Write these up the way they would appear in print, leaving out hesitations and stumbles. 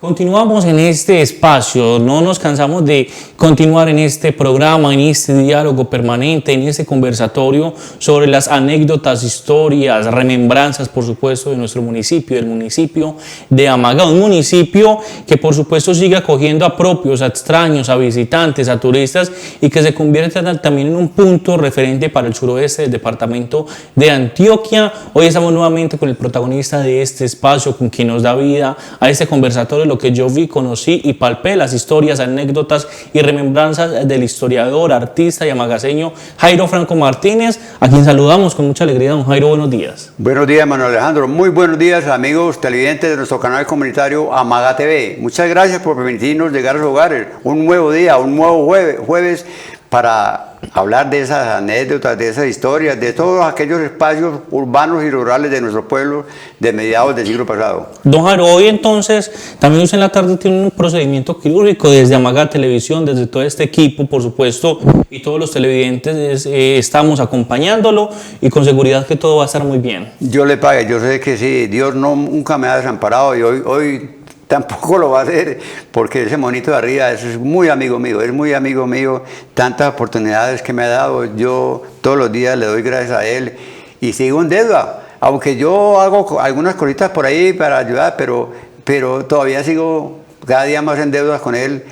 Continuamos en este espacio, no nos cansamos de continuar en este programa, en este diálogo permanente, en este conversatorio sobre las anécdotas, historias, remembranzas, por supuesto, de nuestro municipio, del municipio de Amagá, un municipio que por supuesto sigue acogiendo a propios, a extraños, a visitantes, a turistas y que se convierte también en un punto referente para el suroeste del departamento de Antioquia. Hoy estamos nuevamente con el protagonista de este espacio, con quien nos da vida a este conversatorio, lo que yo vi, conocí y palpé, las historias, anécdotas y remembranzas del historiador, artista y amagaseño Jairo Franco Martínez, a quien saludamos con mucha alegría. Don Jairo, buenos días. Buenos días, Manuel Alejandro. Muy buenos días, amigos televidentes de nuestro canal comunitario Amagá TV. Muchas gracias por permitirnos llegar a sus hogares. Un nuevo día, un nuevo jueves para hablar de esas anécdotas, de esas historias, de todos aquellos espacios urbanos y rurales de nuestro pueblo de mediados del siglo pasado. Don Jairo, hoy entonces, también usted en la tarde tiene un procedimiento quirúrgico desde Amagá Televisión, desde todo este equipo, por supuesto, y todos los televidentes estamos acompañándolo y con seguridad que todo va a estar muy bien. Yo le pague, yo sé que sí, Dios nunca me ha desamparado y hoy tampoco lo va a hacer, porque ese monito de arriba es muy amigo mío, tantas oportunidades que me ha dado, yo todos los días le doy gracias a él y sigo en deuda, aunque yo hago algunas cositas por ahí para ayudar, pero todavía sigo cada día más en deuda con él.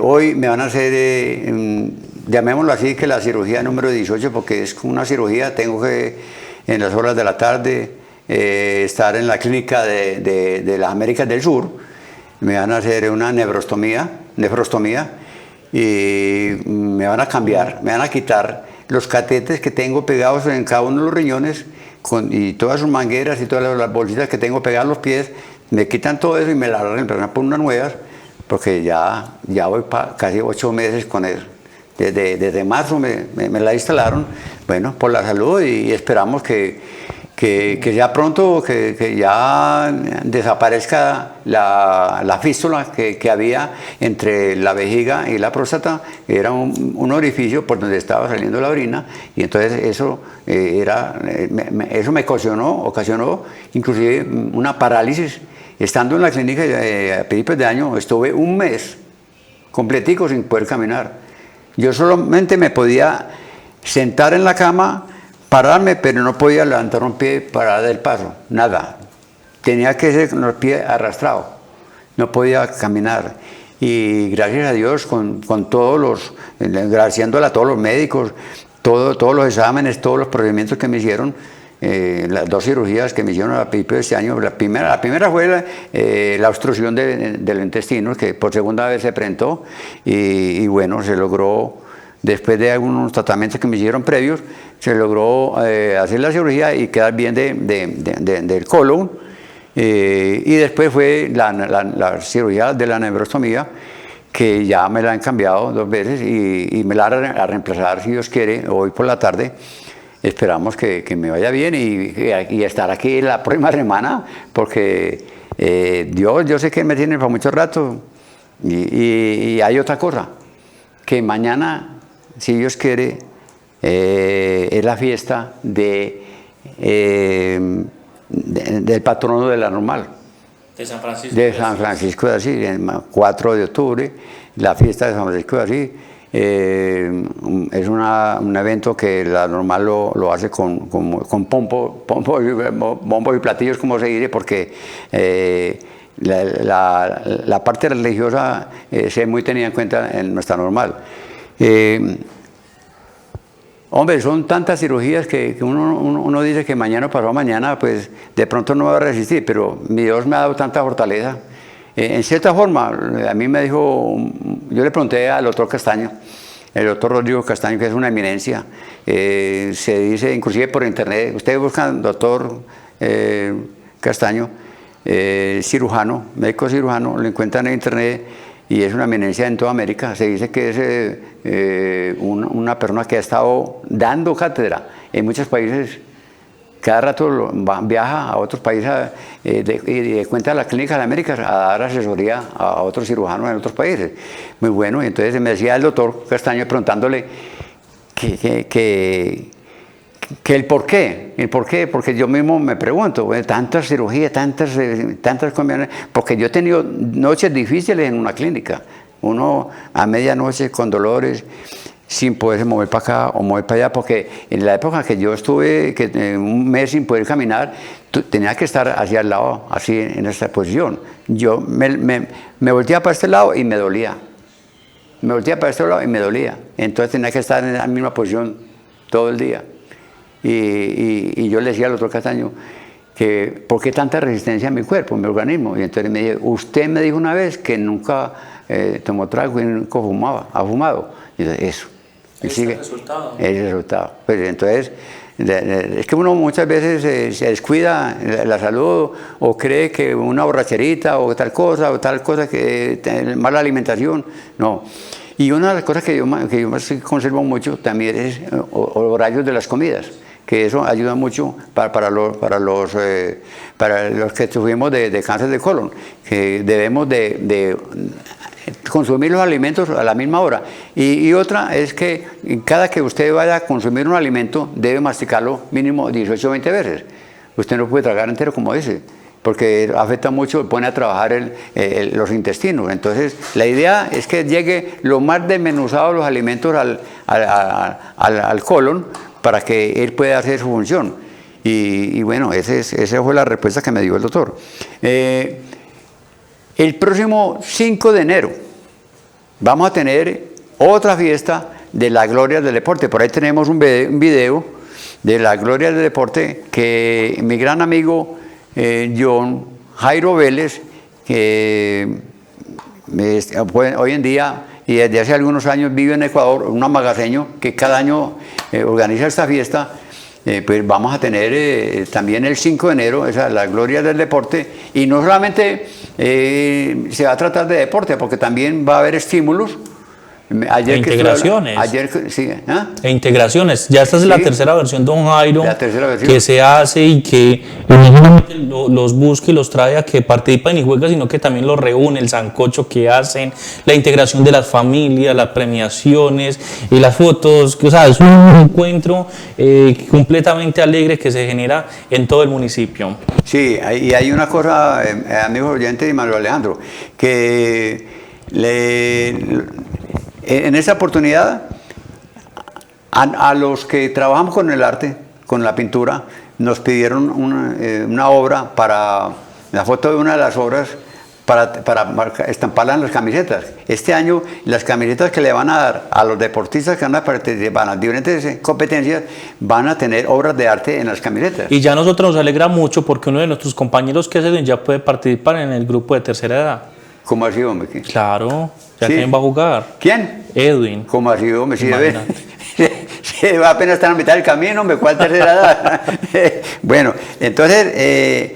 Hoy me van a hacer, llamémoslo así, que la cirugía número 18, porque es una cirugía, tengo que en las horas de la tarde estar en la clínica de las Américas del Sur. Me van a hacer una nefrostomía y me van a cambiar, me van a quitar los catéteres que tengo pegados en cada uno de los riñones y todas sus mangueras y todas las bolsitas que tengo pegadas a los pies, me quitan todo eso y me las reemplazan por unas nuevas, porque ya voy casi 8 meses con eso. Desde marzo me la instalaron, bueno, por la salud, y esperamos que ya pronto, que ya desaparezca la fístula que había entre la vejiga y la próstata. Era un orificio por donde estaba saliendo la orina, y entonces eso me ocasionó inclusive una parálisis. Estando en la clínica a principios de año, estuve un mes completico sin poder caminar. Yo solamente me podía sentar en la cama, pararme, pero no podía levantar un pie para dar el paso, nada. Tenía que ser con los pies arrastrados, no podía caminar. Y gracias a Dios, con todos agradeciéndole a todos los médicos, todos los exámenes, todos los procedimientos que me hicieron, las 2 cirugías que me hicieron a principios de este año. La primera fue la obstrucción del intestino, que por segunda vez se presentó, y bueno, se logró. Después de algunos tratamientos que me hicieron previos, se logró hacer la cirugía y quedar bien del colon. Y después fue la cirugía de la nefrostomía, que ya me la han cambiado 2 veces y me la van a reemplazar, si Dios quiere, hoy por la tarde. Esperamos que me vaya bien y estar aquí la próxima semana, porque yo sé que me tiene para mucho rato. Y hay otra cosa, que mañana, si Dios quiere, es la fiesta del patrono de la Normal. De San Francisco. De San Francisco de Asís, el 4 de octubre, la fiesta de San Francisco de Asís. Es un evento que la Normal lo hace con bombos y platillos, como se dice, porque la parte religiosa se muy tenida en cuenta en nuestra Normal. Hombre, son tantas cirugías que uno dice que mañana o pasado mañana, pues de pronto no va a resistir, pero mi Dios me ha dado tanta fortaleza. En cierta forma, a mí me dijo, yo le pregunté al doctor Castaño, el doctor Rodrigo Castaño, que es una eminencia, se dice inclusive por internet, ustedes buscan doctor Castaño, cirujano, médico cirujano, lo encuentran en internet y es una eminencia en toda América. Se dice que es una persona que ha estado dando cátedra en muchos países. Cada rato viaja a otros países y cuenta a la clínica de América a dar asesoría a otros cirujanos en otros países. Muy bueno, y entonces me decía el doctor Castaño preguntándole que el por qué, porque yo mismo me pregunto, bueno, tantas cirugías, tantas combinaciones, porque yo he tenido noches difíciles en una clínica, uno a medianoche con dolores, sin poderse mover para acá o mover para allá, porque en la época que yo estuve un mes sin poder caminar, tenía que estar hacia el lado, así en esta posición. Yo me volteaba para este lado y me dolía. Me volteaba para este lado y me dolía. Entonces tenía que estar en la misma posición todo el día. Y yo le decía al doctor Castaño que ¿por qué tanta resistencia en mi cuerpo, en mi organismo? Y entonces me dijo, usted me dijo una vez que nunca tomó trago y nunca ha fumado. Y entonces, eso. Y sigue el resultado. Pues entonces, es que uno muchas veces se descuida la salud o cree que una borracherita o tal cosa que mala alimentación. No. Y una de las cosas que yo más conservo mucho también es horarios de las comidas, que eso ayuda mucho para los que sufrimos de cáncer de colon, que debemos de consumir los alimentos a la misma hora. Y otra es que cada que usted vaya a consumir un alimento debe masticarlo mínimo 18 o 20 veces. Usted no puede tragar entero, como dice, porque afecta mucho, pone a trabajar los intestinos. Entonces la idea es que llegue lo más desmenuzado los alimentos al colon para que él pueda hacer su función. Y bueno, esa fue la respuesta que me dio el doctor. El próximo 5 de enero vamos a tener otra fiesta de la gloria del deporte. Por ahí tenemos un video de la gloria del deporte que mi gran amigo John Jairo Vélez, que hoy en día y desde hace algunos años vive en Ecuador, un magaseño que cada año organiza esta fiesta. Pues vamos a tener también el 5 de enero, esa la gloria del deporte, y no solamente se va a tratar de deporte, porque también va a haber estímulos. Ayer integraciones. Sí, ¿ah? E integraciones. Ya esta es la tercera versión, don Jairo, que se hace y que no solamente los busca y los trae a que participen y jueguen, sino que también los reúne, el sancocho que hacen, la integración de las familias, las premiaciones y las fotos. O sea, es un encuentro completamente alegre que se genera en todo el municipio. Sí, y hay una cosa, amigos oyentes y Manuel Alejandro, que en esta oportunidad, a los que trabajamos con el arte, con la pintura, nos pidieron una obra para la foto de una de las obras para estamparla en las camisetas. Este año, las camisetas que le van a dar a los deportistas que van a participar en las diferentes competencias van a tener obras de arte en las camisetas. Y ya a nosotros nos alegra mucho porque uno de nuestros compañeros que es ya puede participar en el grupo de tercera edad. ¿Cómo así, hombre? Claro, ya ¿Sí? ¿Quién va a jugar? ¿Quién? Edwin. ¿Cómo así, hombre? Sí, se va apenas estar a mitad del camino, hombre, ¿cuál tercera edad? Bueno, entonces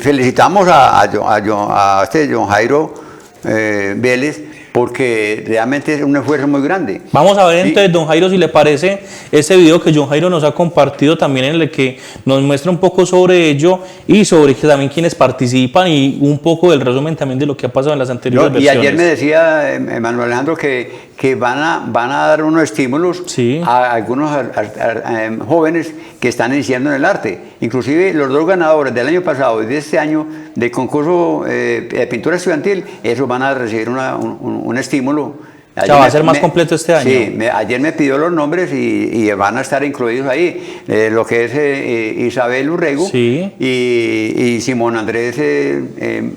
felicitamos a este John Jairo Vélez, porque realmente es un esfuerzo muy grande. Vamos a ver entonces, don Jairo, si le parece ese video que John Jairo nos ha compartido también, en el que nos muestra un poco sobre ello y sobre que también quienes participan y un poco del resumen también de lo que ha pasado en las anteriores versiones. Y ayer me decía Manuel Alejandro que van a dar unos estímulos a algunos jóvenes que están iniciando en el arte. Inclusive los dos ganadores del año pasado y de este año del concurso de pintura estudiantil, esos van a recibir un estímulo. O sea, va a ser más completo este año. Sí, ayer me pidió los nombres y van a estar incluidos ahí, lo que es Isabel Urrego y Simón Andrés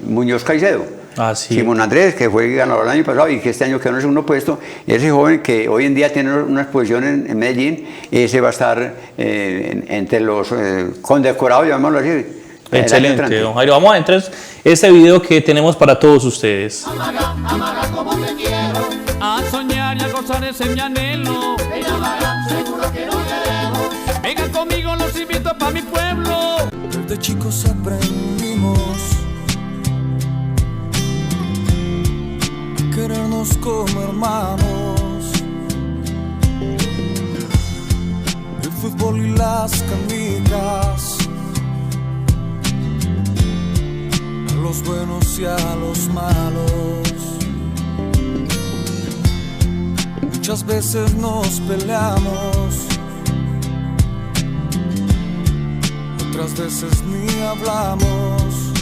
Muñoz Caicedo. Sí. Simón Andrés, que fue ganador el año pasado y que este año quedó en el segundo puesto, ese joven que hoy en día tiene una exposición en Medellín, ese va a estar entre los condecorados, llamémoslo así. Excelente, don Jairo. Vamos a entrar este video que tenemos para todos ustedes. Amaga, amaga como te quiero. A soñar y a gozar ese mi anhelo. Ven amaga, seguro que no queremos. Vengan conmigo, los invito pa' mi pueblo. Desde chicos aprendimos a querernos como hermanos. El fútbol y las canicas, a los buenos y a los malos. Muchas veces nos peleamos, otras veces ni hablamos,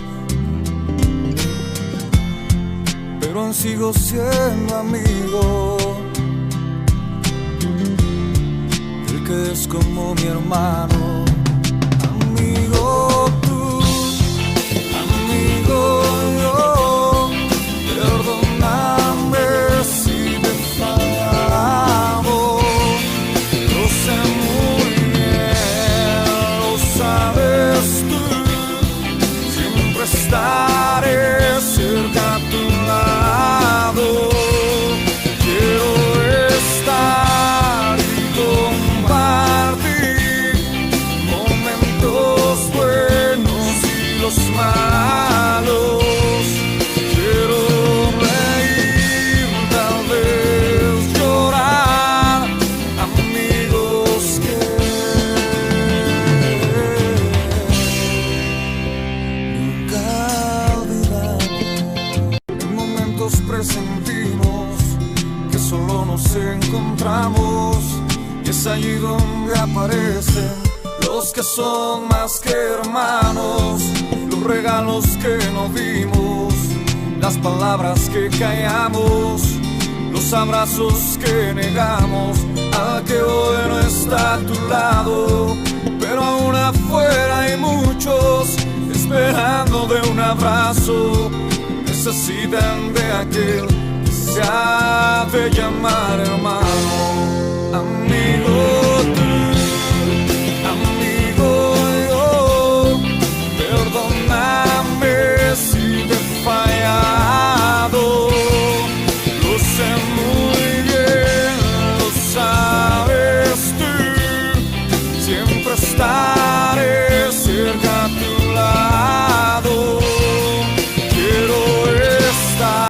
pero aún sigo siendo amigo del que es como mi hermano. Amigo tú, amigo yo, perdóname si te he fallado. Lo sé muy bien, lo sabes tú, siempre estaré cerca a tu lado. Quiero estar y compartir momentos buenos y los malos. Quiero reír, tal vez llorar, amigos que nunca olvidamos. En momentos presentimos que solo nos encontramos, y es allí donde aparecen los que son más que hermanos, los regalos que no dimos, las palabras que callamos, los abrazos que negamos, al que hoy no está a tu lado, pero aún afuera hay muchos esperando de un abrazo, necesitan de aquel que se ha de llamar hermano. Amigo tú, amigo yo, perdóname si te he fallado. Lo sé muy bien, lo sabes tú, siempre estaré cerca a tu lado. Quiero estar.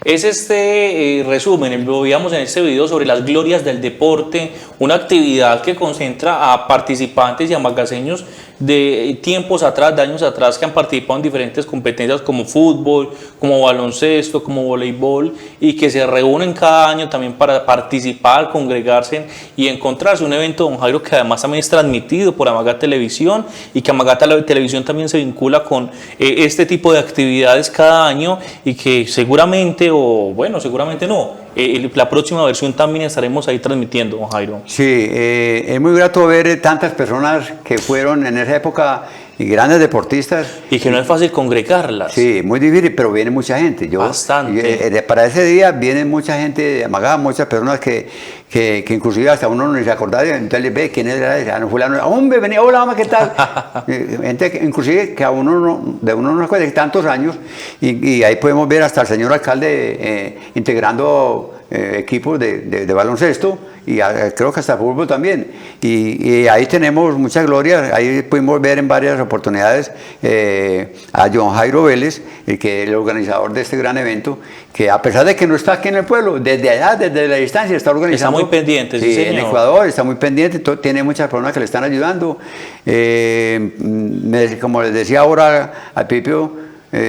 Es este resumen, lo veíamos en este video sobre las glorias del deporte, una actividad que concentra a participantes y a magaseños de tiempos atrás, de años atrás, que han participado en diferentes competencias como fútbol, como baloncesto, como voleibol, y que se reúnen cada año también para participar, congregarse y encontrarse. Un evento, don Jairo, que además también es transmitido por Amaga Televisión, y que Amaga Televisión también se vincula con este tipo de actividades cada año, y que seguramente, o bueno, seguramente no, la próxima versión también estaremos ahí transmitiendo, don Jairo. Sí, es muy grato ver tantas personas que fueron en esa época grandes deportistas. Y que no es fácil congregarlas. Sí, muy difícil, pero viene mucha gente. Bastante. Para ese día viene mucha gente de Amaga, muchas personas que inclusive hasta uno no se acordaba, entonces le ve quién era, no fulano, hombre, venía, hola, mamá, ¿qué tal? Gente inclusive que a uno no se acuerda de tantos años, y ahí podemos ver hasta el señor alcalde integrando equipos de baloncesto, y creo que hasta fútbol también, y ahí tenemos muchas glorias. Ahí pudimos ver en varias oportunidades a John Jairo Vélez, que es el organizador de este gran evento, que a pesar de que no está aquí en el pueblo, desde allá, desde la distancia, está organizando. Está muy pendiente, sí, señor. En Ecuador está muy pendiente, tiene muchas personas que le están ayudando. Como les decía ahora al principio,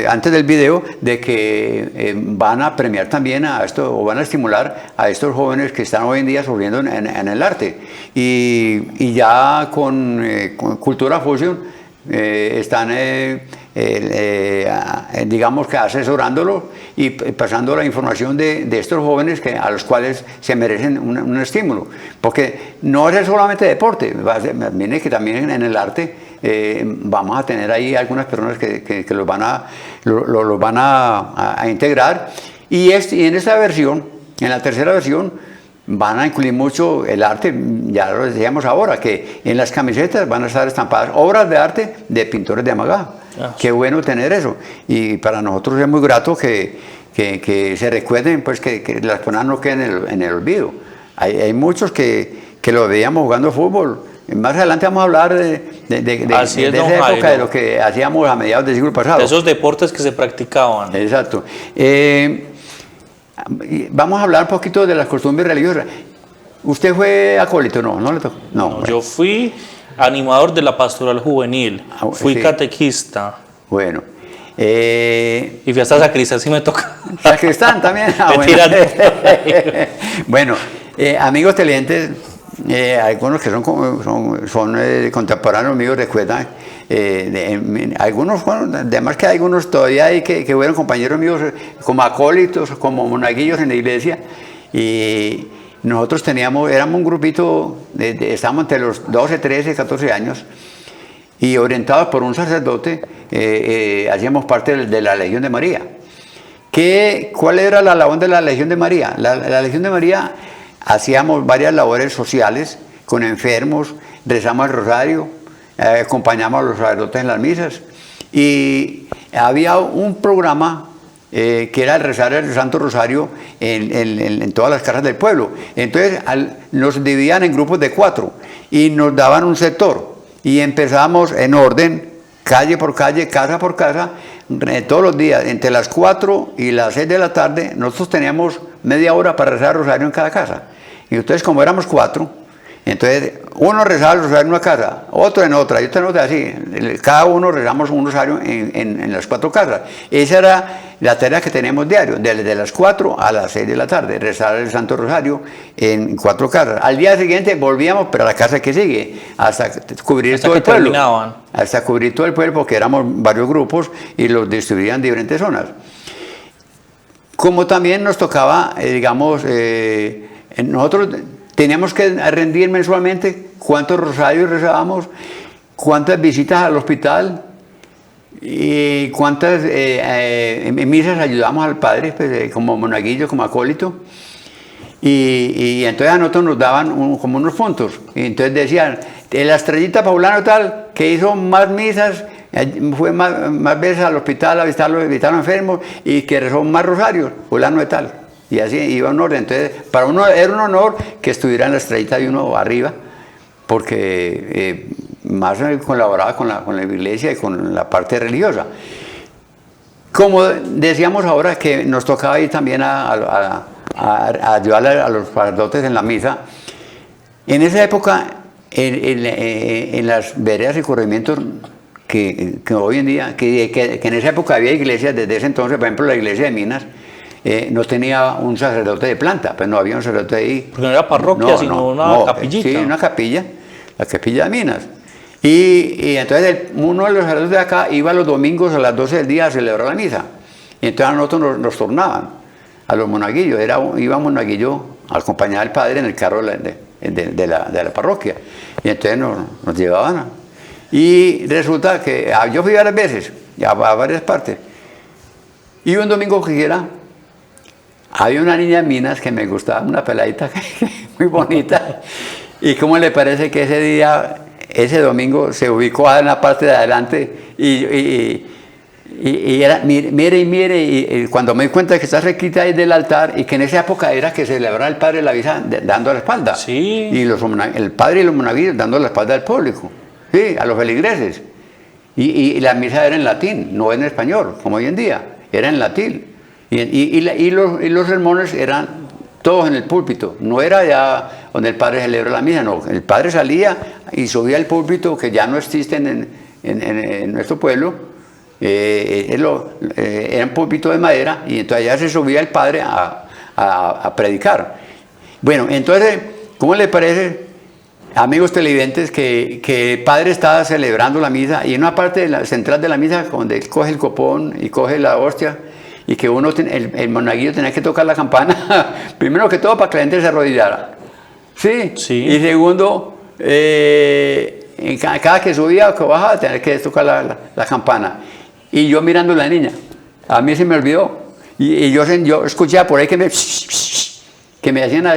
antes del video, de que van a premiar también a esto, o van a estimular a estos jóvenes que están hoy en día sufriendo en el arte. Y ya con Cultura Fusion están digamos que asesorándolo y pasando la información de estos jóvenes a los cuales se merecen un estímulo, porque no es solamente deporte, viene que también en el arte vamos a tener ahí algunas personas que los van a integrar, y en esta versión, en la tercera versión, van a incluir mucho el arte. Ya lo decíamos ahora, que en las camisetas van a estar estampadas obras de arte de pintores de Amaga. Qué bueno tener eso, y para nosotros es muy grato que se recuerden, pues, que las personas no queden en el olvido. Hay muchos que lo veíamos jugando fútbol. Más adelante vamos a hablar de esa época, de lo que hacíamos a mediados del siglo pasado. De esos deportes que se practicaban. Exacto. Vamos a hablar un poquito de las costumbres religiosas. ¿Usted fue acólito? No le tocó. No, yo fui animador de la pastoral juvenil, fui catequista. Bueno. Y fui hasta sacristán, sí me toca. Sacristán también. Bueno, amigos televidentes, Algunos que son contemporáneos míos recuerdan, algunos, bueno, además que hay algunos todavía hay que fueron compañeros míos como acólitos, como monaguillos en la iglesia, y nosotros éramos un grupito, estábamos entre los 12, 13, 14 años, y orientados por un sacerdote, hacíamos parte de la Legión de María. ¿Cuál era la labor de la Legión de María? La Legión de María hacíamos varias labores sociales con enfermos, rezamos el rosario, acompañamos a los sacerdotes en las misas, y había un programa que era el rezar el Santo Rosario en todas las casas del pueblo. Entonces nos dividían en grupos de 4 y nos daban un sector y empezábamos en orden, calle por calle, casa por casa, todos los días, entre las 4 y las 6 de la tarde, nosotros teníamos media hora para rezar el rosario en cada casa. Y ustedes, como éramos 4, entonces uno rezaba el rosario en una casa, otro en otra, y otro en otra, así. Cada uno rezamos un rosario en las 4 casas. Esa era la tarea que teníamos diario, desde las 4 a las 6 de la tarde, rezar el Santo Rosario en 4 casas. Al día siguiente volvíamos para la casa que sigue, hasta cubrir todo el pueblo. Hasta cubrir todo el pueblo, porque éramos varios grupos y los distribuían en diferentes zonas. Como también nos tocaba, digamos, nosotros teníamos que rendir mensualmente cuántos rosarios rezábamos, cuántas visitas al hospital y cuántas misas ayudamos al padre, pues, como monaguillo, como acólito. Y entonces a nosotros nos daban como unos puntos. Y entonces decían, la estrellita Paulano tal, que hizo más misas, fue más veces al hospital a visitar a los enfermos y que rezó más rosarios, fulano de tal. Y así iba en orden. Entonces, para uno era un honor que estuviera en la estrellita de uno arriba, porque más colaboraba con la iglesia y con la parte religiosa. Como decíamos ahora que nos tocaba ir también a ayudar a los sacerdotes en la misa, en esa época, en las veredas y corregimientos que hoy en día, que en esa época había iglesias, desde ese entonces, por ejemplo, la iglesia de Minas, no tenía un sacerdote de planta, pues no había un sacerdote ahí. Porque no era parroquia, sino una capillita. Sí, una capilla, la capilla de Minas. Y entonces uno de los sacerdotes de acá iba los domingos a las 12 del día a celebrar la misa. Y entonces a nosotros nos tornaban, a los monaguillos. Iba un monaguillo a acompañar al padre en el carro de la parroquia. Y entonces nos llevaban. Y resulta que yo fui varias veces, a varias partes. Y un domingo que quiera, había una niña en Minas que me gustaba, una peladita muy bonita. ¿Y cómo le parece que ese domingo se ubicó en la parte de adelante y era, mire, y cuando me di cuenta que está cerquita ahí del altar y que en esa época era que celebraba el padre la misa dando la espalda. Sí. Y el padre y los monaguillos dando la espalda al público, sí, a los feligreses. Y la misa era en latín, no en español, como hoy en día, era en latín. Y los sermones eran todos en el púlpito, no era ya donde el padre celebra la misa, no, el padre salía y subía al púlpito, que ya no existen en nuestro pueblo, era un púlpito de madera, y entonces allá se subía el padre a predicar. Bueno, entonces, ¿cómo le parece, amigos televidentes, que el padre estaba celebrando la misa y en una parte central de la misa, donde él coge el copón y coge la hostia, y que el monaguillo tenía que tocar la campana, primero que todo para que la gente se arrodillara. ¿Sí? Sí. Y segundo, cada que subía o que bajaba tenía que tocar la campana. Y yo mirando a la niña, a mí se me olvidó. Y yo escuchaba por ahí que me hacían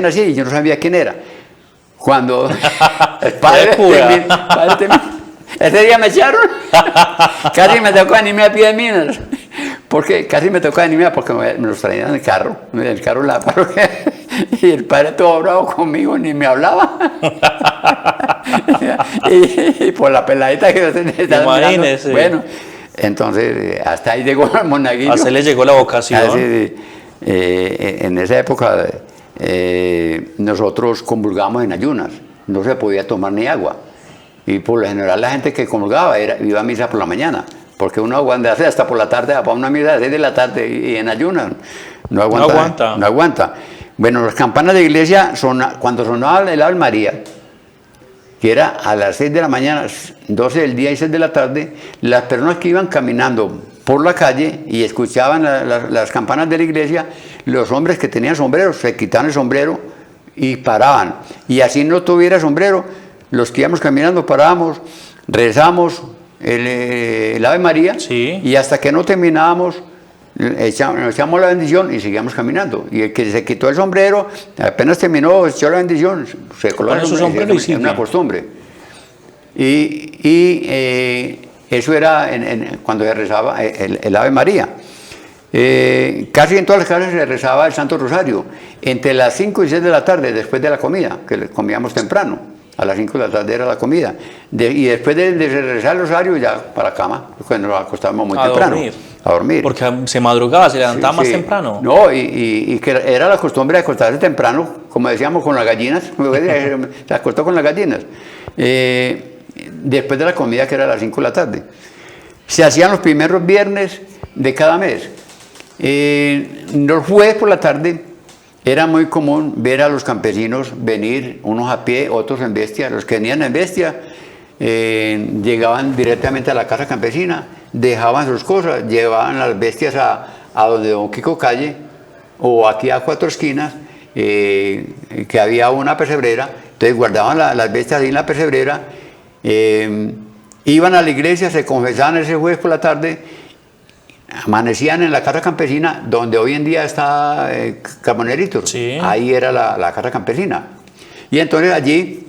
así y yo no sabía quién era. Cuando el padre ese día me echaron, casi me tocó animar a pie de Minas. Porque casi me tocó animar porque me los traían en el carro la parroquia, y el padre todo bravo conmigo, ni me hablaba. y por la peladita que yo tenía. Imagínese. Bueno, entonces hasta ahí llegó el monaguillo. Hasta le llegó la vocación. Así, en esa época nosotros comulgábamos en ayunas, no se podía tomar ni agua. Y por lo general la gente que comulgaba iba a misa por la mañana. Porque uno aguanta hasta por la tarde, para una misa de 6 de la tarde y en ayunas no aguanta. Bueno, las campanas de iglesia, cuando sonaba el Ave María, que era a las 6 de la mañana, 12 del día y 6 de la tarde, las personas que iban caminando por la calle y escuchaban las campanas de la iglesia, los hombres que tenían sombreros se quitaban el sombrero y paraban. Y así no tuviera sombrero, los que íbamos caminando parábamos, rezamos el Ave María, Sí. y hasta que no terminábamos, echamos la bendición y seguíamos caminando. Y el que se quitó el sombrero, apenas terminó, echó la bendición, se coló Pone su sombrero y es sigue. una costumbre. Y eso era cuando se rezaba el Ave María. Casi en todas las casas se rezaba el Santo Rosario, entre las 5 y 6 de la tarde, después de la comida, que comíamos temprano. A las 5 de la tarde era la comida. Y después de rezar el rosario, ya para la cama, cuando nos acostábamos muy temprano. Dormir. A dormir. Porque se madrugaba, se levantaba Sí, más sí. temprano. No, y que era la costumbre de acostarse temprano, como decíamos, con las gallinas. Se acostó con las gallinas. Después de la comida, que era a las 5 de la tarde. Se hacían los primeros viernes de cada mes. Los jueves por la tarde era muy común ver a los campesinos venir, unos a pie, otros en bestia. Los que venían en bestia llegaban directamente a la casa campesina, dejaban sus cosas, llevaban las bestias a donde don Kiko Calle, o aquí a 4 esquinas, que había una pesebrera. Entonces guardaban las bestias ahí en la pesebrera, iban a la iglesia, se confesaban ese jueves por la tarde, amanecían en la casa campesina, donde hoy en día está Carboneritos. Sí. Ahí era la casa campesina. Y entonces allí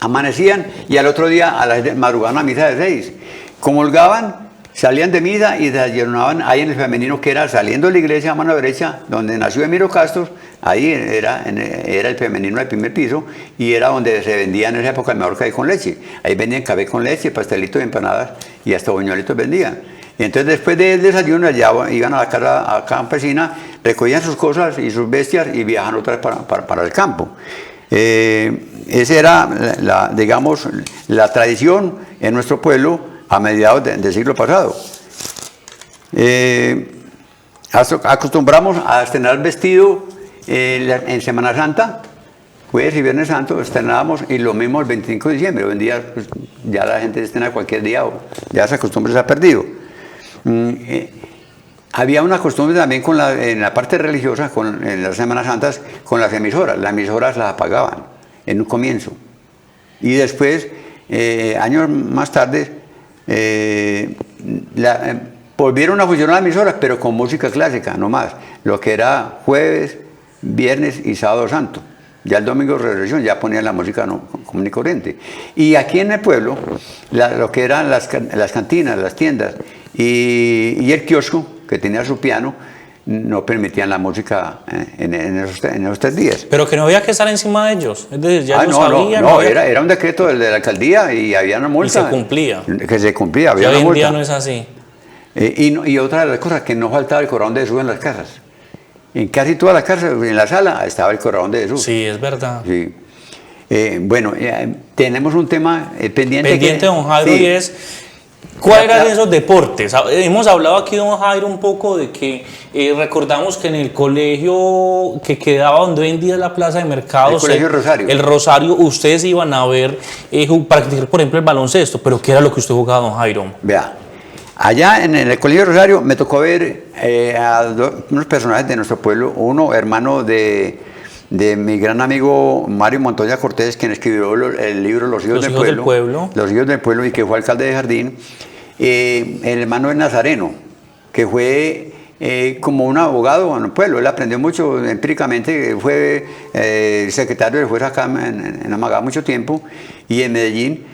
amanecían, y al otro día a las madrugaban a misa de 6. Comulgaban, salían de misa y desayunaban ahí en el femenino, que era saliendo de la iglesia a mano derecha, donde nació Emiro Castros. Ahí era el femenino del primer piso, y era donde se vendía en esa época el mejor café con leche. Ahí vendían café con leche, pastelitos y empanadas, y hasta buñuelitos vendían. Y entonces después del desayuno ya iban a la casa campesina, recogían sus cosas y sus bestias y viajaban otra vez para el campo. Esa era, digamos, la tradición en nuestro pueblo a mediados del siglo pasado. Acostumbramos a estrenar vestido en Semana Santa, jueves y viernes santo estrenábamos, y lo mismo el 25 de diciembre. Hoy en día pues, ya la gente estrena cualquier día, ya esa costumbre se ha perdido. Había una costumbre también en la parte religiosa, en las Semanas Santas, con las emisoras. Las emisoras las apagaban en un comienzo. Y después, años más tarde, volvieron a funcionar las emisoras, pero con música clásica, no más. Lo que era jueves, viernes y sábado santo. Ya el domingo de resurrección ya ponían la música común y corriente. Y aquí en el pueblo, lo que eran las cantinas, las tiendas y el kiosco, que tenía su piano, no permitían la música en esos 3 días. Pero que no había que estar encima de ellos. Es decir, ya no, sabían. no, era un decreto de la alcaldía y había una multa. Y se cumplía. Que se cumplía, había Hoy una en multa. día no es así. Y otra de las cosas, que no faltaba el corralón de Jesús en las casas. En casi todas las casas, en la sala, estaba el corralón de Jesús. Sí, es verdad. Sí. Bueno, tenemos un tema pendiente. Don Jairo, sí. y es, ¿cuáles eran esos deportes? Hemos hablado aquí, don Jairo, un poco de que recordamos que en el colegio que quedaba donde hoy en día es la plaza de mercados, el colegio Rosario. El Rosario, ustedes iban a ver, practicar, por ejemplo, el baloncesto, pero ¿qué era lo que usted jugaba, don Jairo? Vea, allá en el colegio Rosario me tocó ver a unos personajes de nuestro pueblo, uno hermano de mi gran amigo Mario Montoya Cortés, quien escribió el libro Los hijos del pueblo. Los hijos del pueblo, y que fue alcalde de Jardín. El hermano de Nazareno, que fue como un abogado en el pueblo. Él aprendió mucho empíricamente, fue secretario de juez acá en Amagá mucho tiempo, y en Medellín.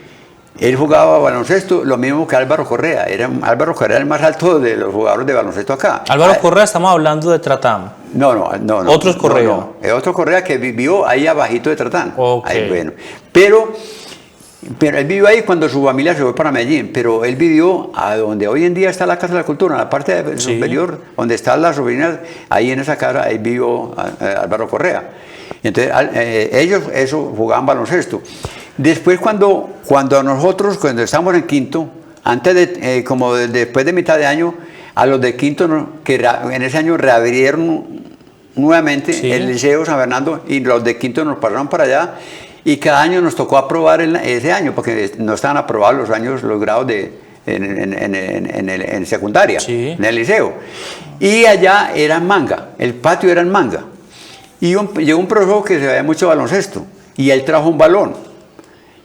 Él jugaba baloncesto, lo mismo que Álvaro Correa. Álvaro Correa era el más alto de los jugadores de baloncesto acá. Álvaro Correa, estamos hablando de Tratán. No. ¿Otro es Correa? No. Es otro Correa que vivió ahí abajito de Tratán. Okay. Ahí, bueno. Pero él vivió ahí cuando su familia se fue para Medellín, pero él vivió a donde hoy en día está la Casa de la Cultura, en la parte superior, donde están las sobrinas, ahí en esa casa, ahí vivió Álvaro Correa. Entonces, ellos jugaban baloncesto. Después, cuando estábamos en quinto, después de mitad de año, a los de quinto, que en ese año reabrieron nuevamente Sí. el Liceo San Fernando, y los de quinto nos pasaron para allá, y cada año nos tocó aprobar ese año, porque no estaban aprobados los grados en secundaria, Sí. en el liceo. Y allá era en manga, el patio era en manga. Y llegó un profesor que se veía mucho baloncesto, y él trajo un balón.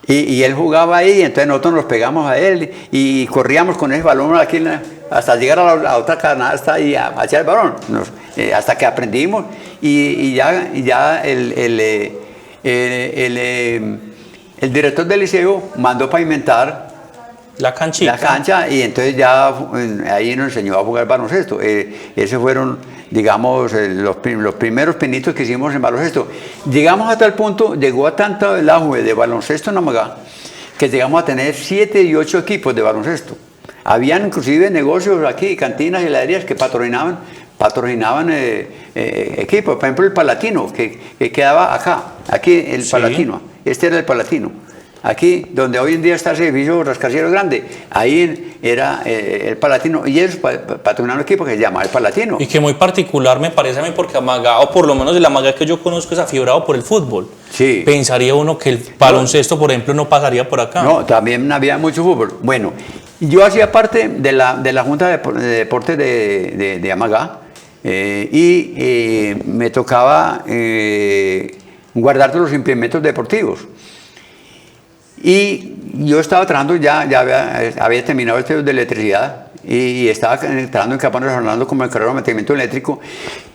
Y él jugaba ahí, entonces nosotros nos pegamos a él y corríamos con ese balón aquí hasta llegar a la otra canasta y a echar el balón, hasta que aprendimos. Y ya el director del liceo mandó pavimentar La canchita. la cancha, y entonces ya ahí nos enseñó a jugar baloncesto. Esos fueron, digamos, los primeros pinitos que hicimos en baloncesto. Llegamos a tal punto, llegó a tanto el auge de baloncesto en Amagá, que llegamos a tener 7 y 8 equipos de baloncesto. Habían inclusive negocios aquí, cantinas y heladerías que patrocinaban equipos. Por ejemplo, el Palatino, que quedaba aquí el Sí. Palatino. Este era el Palatino. Aquí, donde hoy en día está ese edificio rascacielos grande, ahí era el Palatino, y ellos patrocinaron un equipo que se llama el Palatino. Y que muy particular me parece a mí, porque Amagá, o por lo menos el Amagá que yo conozco, es afibrado por el fútbol. Sí. Pensaría uno que el baloncesto, por ejemplo, no pasaría por acá. No, también había mucho fútbol. Bueno, yo hacía parte de la Junta de Deportes de Amagá, y me tocaba guardar todos los implementos deportivos. Y yo estaba trabajando, ya había terminado el estudio de electricidad, y estaba entrando en Capón de San Fernando como encargado de mantenimiento eléctrico,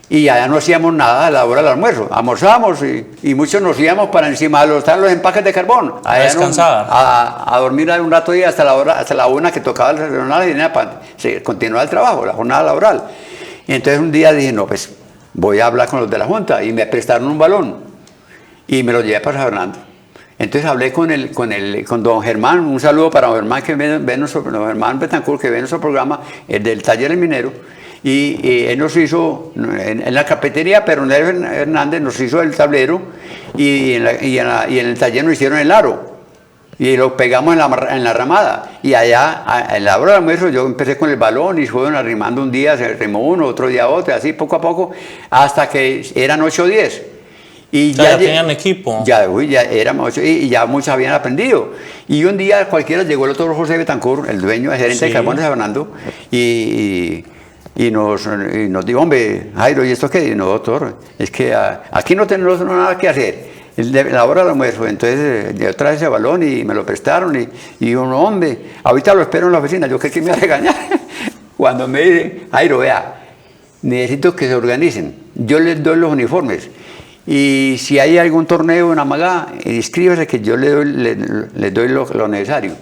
y allá no hacíamos nada a la hora del almuerzo. Almorzábamos y muchos nos íbamos para encima de los empaques de carbón. A descansar. A dormir un rato y hasta la 1 que tocaba el jornal, y para continuar el trabajo, la jornada laboral. Y entonces un día dije, no, pues voy a hablar con los de la Junta, y me prestaron un balón y me lo llevé para San Fernando. Entonces hablé con don Germán, un saludo para don Germán, don Germán Betancourt, que ve nuestro programa, el del taller del minero, y él nos hizo, en la cafetería Peronel Hernández nos hizo el tablero, y en el taller nos hicieron el aro, y lo pegamos en la ramada, y allá, en la hora del almuerzo, yo empecé con el balón, y fueron arrimando un día, se arrimó uno, otro día otro, así poco a poco, hasta que eran 8 o 10. Y ya tenían equipo. Ya éramos 8, y ya muchos habían aprendido. Y un día cualquiera llegó el doctor José Betancourt, el dueño, el gerente Sí. de Carbón de San Fernando, y nos dijo, hombre, Jairo, ¿y esto qué? Y no, doctor, es que aquí no tenemos nada que hacer. La hora del almuerzo. Entonces yo traje ese balón y me lo prestaron, y uno, hombre, ahorita lo espero en la oficina, yo creo que me iba a regañar. Cuando me dice, Jairo, vea, necesito que se organicen, yo les doy los uniformes. Y si hay algún torneo en Amagá, inscríbase que yo les doy lo necesario.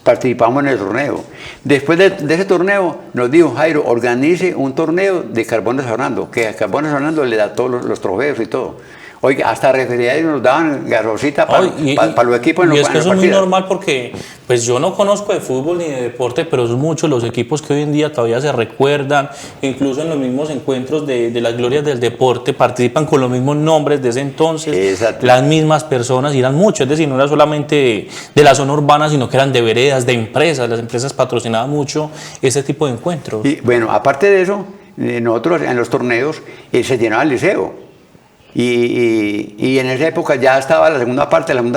Participamos en el torneo. Después de ese torneo, nos dijo, Jairo, organice un torneo de Carbón de San Fernando, que a Carbón de San Fernando le da todos los trofeos y todo. Oiga, hasta referidos nos daban gasosita para los equipos en los partidos. Y es que eso es muy normal, porque pues yo no conozco de fútbol ni de deporte, pero son muchos los equipos que hoy en día todavía se recuerdan, incluso en los mismos encuentros de las glorias del deporte participan con los mismos nombres de ese entonces. Exacto. Las mismas personas, y eran muchos, es decir, no era solamente de la zona urbana, sino que eran de veredas, de empresas. Las empresas patrocinaban mucho ese tipo de encuentros. Y bueno, aparte de eso, nosotros en los torneos se llenaba el liceo. Y en esa época ya estaba la segunda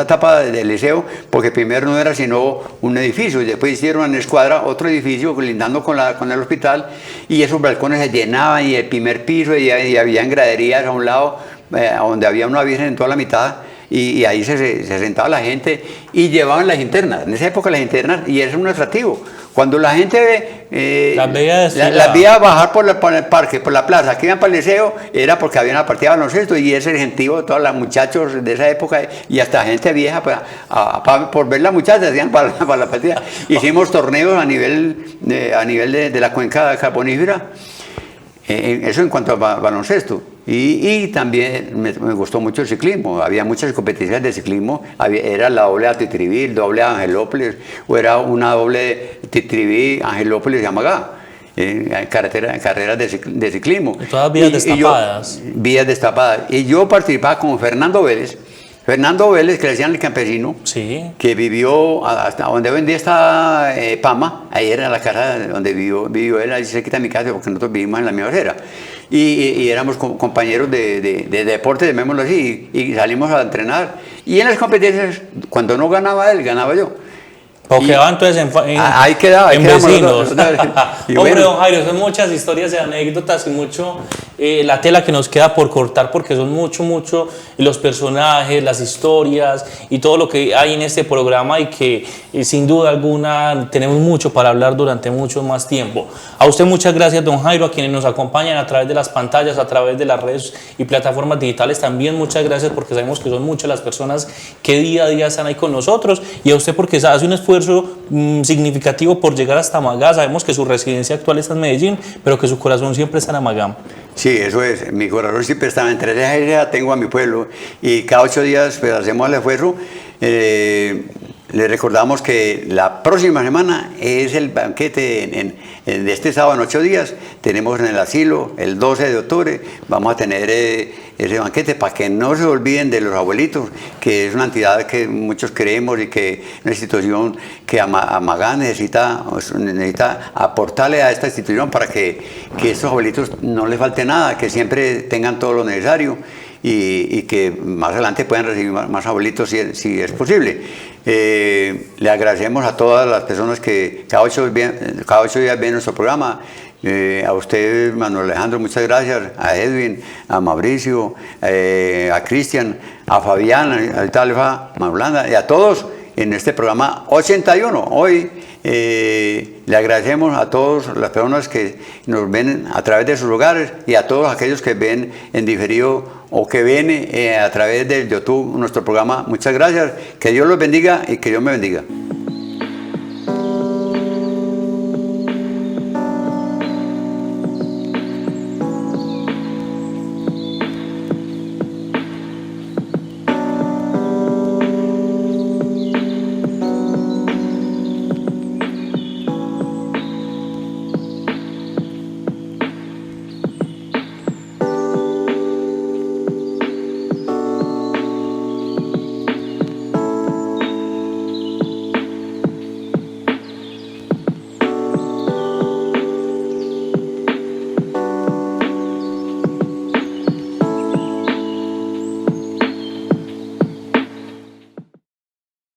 etapa del liceo, porque primero no era sino un edificio, y después hicieron en Escuadra otro edificio lindando con el hospital, y esos balcones se llenaban, y el primer piso, y había graderías a un lado, donde había una virgen en toda la mitad, y ahí se sentaba la gente, y llevaban las linternas. En esa época las linternas, y era un atractivo. Cuando la gente las veía bajar por el parque, por la plaza, que iban para el liceo, era porque había una partida de baloncesto, y ese incentivo, todos los muchachos de esa época, y hasta gente vieja, por ver las muchachas, hacían para la partida. Hicimos torneos a nivel de la cuenca carbonífera, eso en cuanto a baloncesto. Y también me gustó mucho el ciclismo. Había muchas competiciones de ciclismo. Era la doble a Titribí, doble a Angelópolis, o era una doble Titribí, Angelópolis y Amagá. Carreras de ciclismo. Y todas vías destapadas. Vías destapadas. Y yo participaba con Fernando Vélez, Fernando Vélez, que le decían el campesino, Sí. que vivió hasta donde hoy en día está Pama, ahí era la casa donde vivió él, ahí cerquita de mi casa, porque nosotros vivimos en la misma acera. Y éramos compañeros de deporte, llamémoslo así, y salimos a entrenar. Y en las competencias, cuando no ganaba él, ganaba yo. O quedaba entonces ahí quedaba, ahí en quedamos vecinos. Y Hombre, bueno. don Jairo, son muchas historias y anécdotas y mucho la tela que nos queda por cortar, porque son mucho los personajes, las historias y todo lo que hay en este programa, y que sin duda alguna tenemos mucho para hablar durante mucho más tiempo. A usted muchas gracias, don Jairo, a quienes nos acompañan a través de las pantallas, a través de las redes y plataformas digitales, también muchas gracias, porque sabemos que son muchas las personas que día a día están ahí con nosotros, y a usted porque hace un esfuerzo significativo por llegar hasta Magá. Sabemos que su residencia actual está en Medellín, pero que su corazón siempre está en Magá. Sí, eso es. Mi corazón siempre estaba entre ceja y ceja, tengo a mi pueblo. Y cada 8 días pues, hacemos el esfuerzo. Le recordamos que la próxima semana es el banquete de este sábado en 8 días. Tenemos en el asilo el 12 de octubre. Vamos a tener ese banquete para que no se olviden de los abuelitos, que es una entidad que muchos creemos y que es una institución que Amagá necesita aportarle a esta institución para que estos abuelitos no les falte nada, que siempre tengan todo lo necesario. Y que más adelante puedan recibir más abuelitos si es posible. Le agradecemos a todas las personas que cada 8 días ven nuestro programa. A usted, Manuel Alejandro, muchas gracias. A Edwin, a Mauricio, a Cristian, a Fabián, a Talfa, Mablanda, y a todos en este programa 81. Hoy le agradecemos a todas las personas que nos ven a través de sus hogares y a todos aquellos que ven en diferido o que ven a través del YouTube nuestro programa. Muchas gracias, que Dios los bendiga y que Dios me bendiga.